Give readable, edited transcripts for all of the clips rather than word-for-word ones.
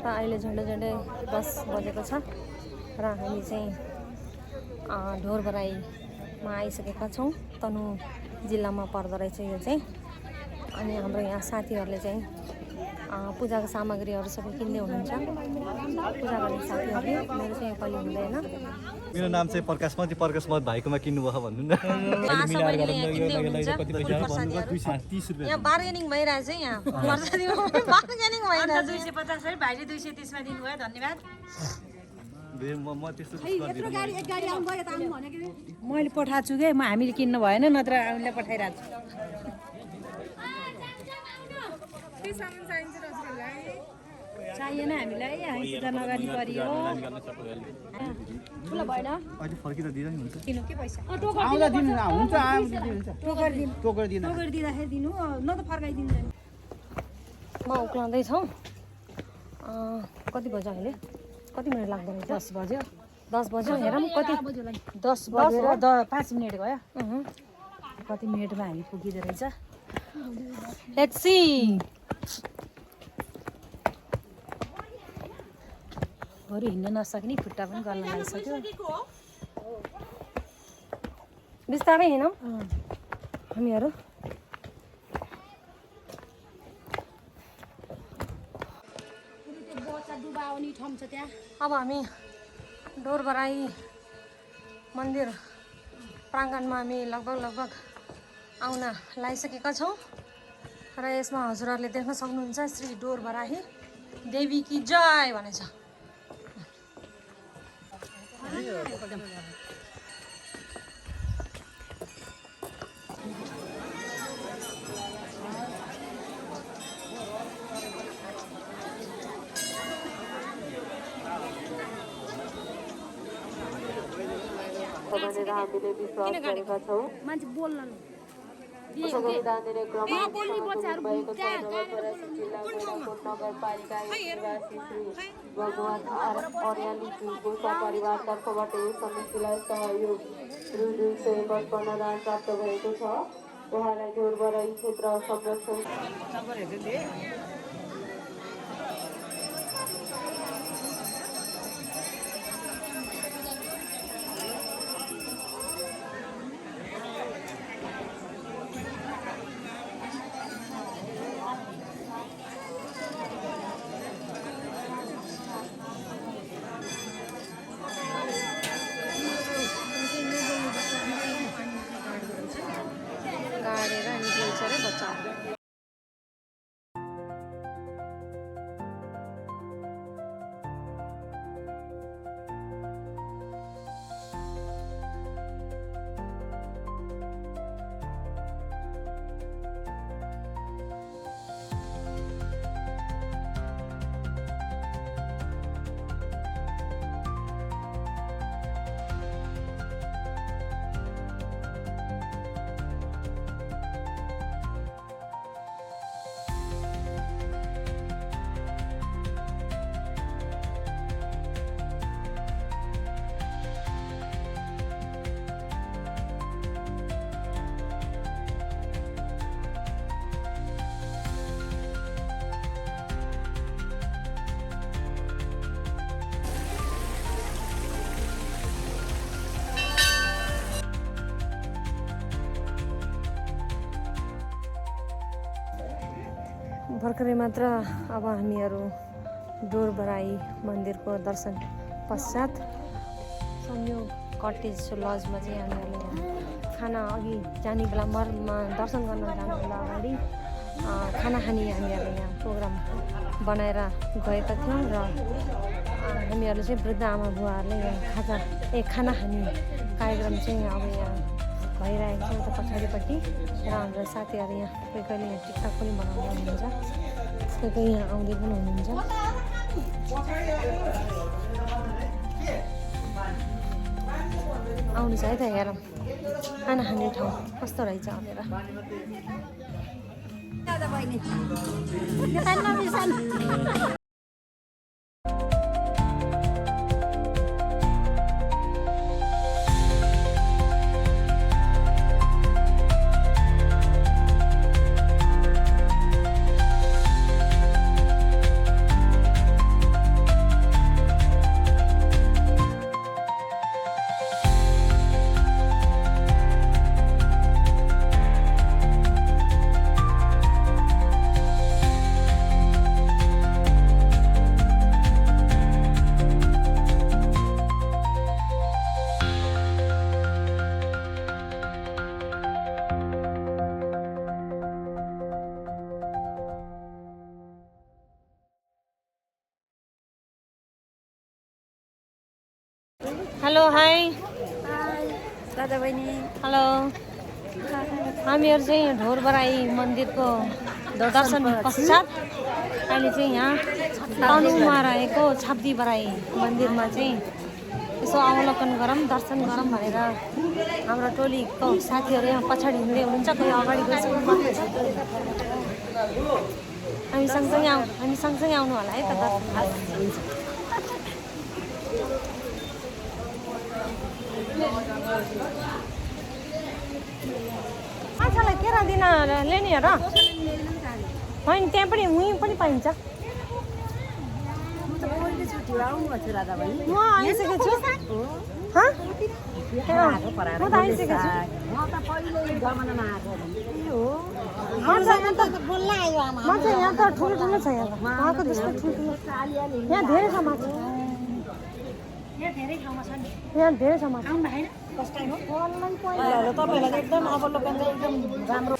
अहिले झन्डै 10 बजेको छ र हामी चाहिँ ढोरबराईमा आइसकेका छौँ। तनु जिल्लामा पर्दो रहेछ यो चाहिँ। अनि हाम्रो यहाँ साथीहरूले चाहिँ पूजाको सामग्रीहरू सबै किन्दै हुनुहुन्छ। पूजा गर्ने साथीहरूले, मेरो चाहिँ योपालि हुँदैन। मेरो नाम चाहिँ प्रकाश मत भाइकोमा किन्नुभयो भन्नु न। यहाँ बार्गेनिङ भइरहेछ यहाँ। बार्गेनिङ भइरहेछ। 250 है भाइले 230 मा दिनुभयो, धन्यवाद। मैले पठाएको छु के, हामीले किन्नु भएन, नत्र हामीले पठाइरहेको छु। चाहिएन हामीलाई, हामी पूजा नगर्नु परियो। ठुलो भएन अहिले फर्किँदा दिँदा नि हुन्छ। किन के पैसा आउँदा दिनु हुन्छ, टोकर दिँदाखेरि दिनु, न त फर्काइदिन्छ नि। म उक्लाउँदैछौँ। कति बज्यो अहिले? कति मिनट लाग्दो रहेछ? 10 बज्यो। 10 बज्यो। हेरौँ कति 10 बजेर 5 मिनट भयो। कति मिनटमा हामी पुगिँदो रहेछ। Let's see. बरु हिँड्न नसक्ने, खुट्टा पनि गर्न लागिसक्यो। बिस्तारै हिँडौँ हामीहरू। अब हामी ढोरबराई मन्दिर प्राङ्गणमा हामी लगभग आउन लागिसकेका छौँ। र यसमा हजुरहरूले देख्न सक्नुहुन्छ श्री ढोरबराई देवी की जय भनेछ। भनेर हामीले विश्वास गरेका छौँ। मान्छे बोल्न संविधान दिने क्रममा भएको छ। नगरपालिका निवासी श्री भगवान अर्यालीज्यूको सपरिवार तर्फबाट यस समितिलाई सहयोग रु 255 राशि प्राप्त भएको छ। उहाँलाई ढोरबराई क्षेत्र संरक्षण गाडेर निक्लिन्छ रे बच्चाहरू। भर्खरै मात्र अब हामीहरू ढोरबराई मन्दिरको दर्शन पश्चात संयोग कटेज लजमा चाहिँ हामीहरूले खाना अघि जाने बेला दर्शन गर्न जानु बेला अगाडि खाना खाने हामीहरूले यहाँ प्रोग्राम बनाएर गएका थियौँ। र हामीहरूले चाहिँ वृद्ध आमा बुवाहरूले यहाँ खाना खाने कार्यक्रम चाहिँ अब यहाँ भइरहेको छ उता पछाडिपट्टि। र हाम्रो साथीहरू यहाँ कोही कहिले यहाँ टिकटक पनि बनाउँदै हुनुहुन्छ, कोही कोही यहाँ आउँदै पनि हुनुहुन्छ। आउनुहोस् है त, हेरौँ खाना खाने ठाउँ कस्तो रहेछ भनेर। हेलो हाई दादा बहिनी हेलो हामीहरू चाहिँ यहाँ ढोरबराई मन्दिरको दर्शन पश्चात अहिले चाहिँ यहाँ तनहुँमा रहेको छाब्दी बराई मन्दिरमा चाहिँ यसो अवलोकन गरौँ दर्शन गरौँ भनेर हाम्रो टोलीको साथीहरू यहाँ पछाडि हिँड्दै हुनुहुन्छ कोही अगाडि गइसक्नु हामी सँगसँगै आउनु होला है त दर्शन माछालाई केरा दिन ल्याउने हो र होइन त्यहाँ पनि उहीँ पनि पाइन्छ म आइसकेको छु म त आइसकेको छु माछा यहाँ त ठुलो ठुलो छ यहाँ उहाँको त्यस्तो ठुल्ठुलो यहाँ धेरै छ माछा यहाँ धेरै छ माछा तपाईँहरूलाई एकदम अवलोकन चाहिँ एकदम राम्रो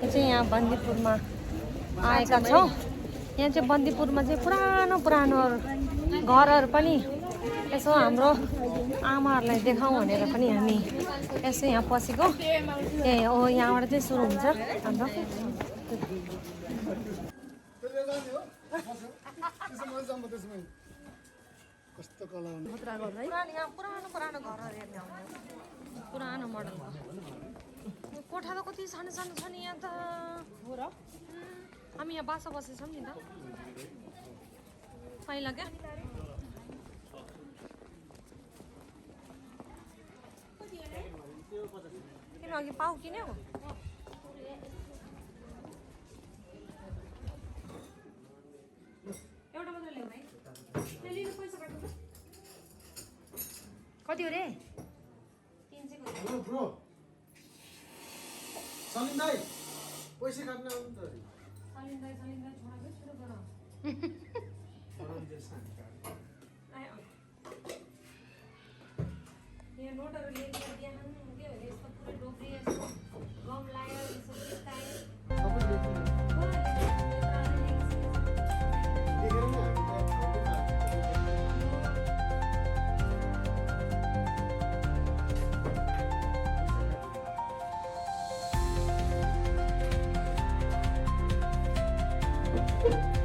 चाहिँ यहाँ बन्दीपुरमा आएका छौँ। यहाँ चाहिँ बन्दीपुरमा चाहिँ पुरानो घरहरू पनि यसो हाम्रो आमाहरूलाई देखाउँ भनेर पनि हामी यसो यहाँ पसेको। ए हो यहाँबाट चाहिँ सुरु हुन्छ हाम्रो। यहाँ पुरानो घरहरू हेर्ने पुरानो मोडलको कोठा त कति सानो सानो छ नि यहाँ त हो र। हामी यहाँ बासा बसेछौँ नि त पहिला क्या। किन अघि पाउ किन्यो एउटा मात्र ल्याऊ भाइ। लिनु पैसा काट्नु कति हो रे? 300 को। सलिम दाइ पैसा काट्न आउनु त सलिम दाइ छोडा के सुरु गर। यहाँ नोटहरू लिएर देखाउनु के हो यस्तो पुरै डोब्री यस्तो गम लायो यस्तो चिताए है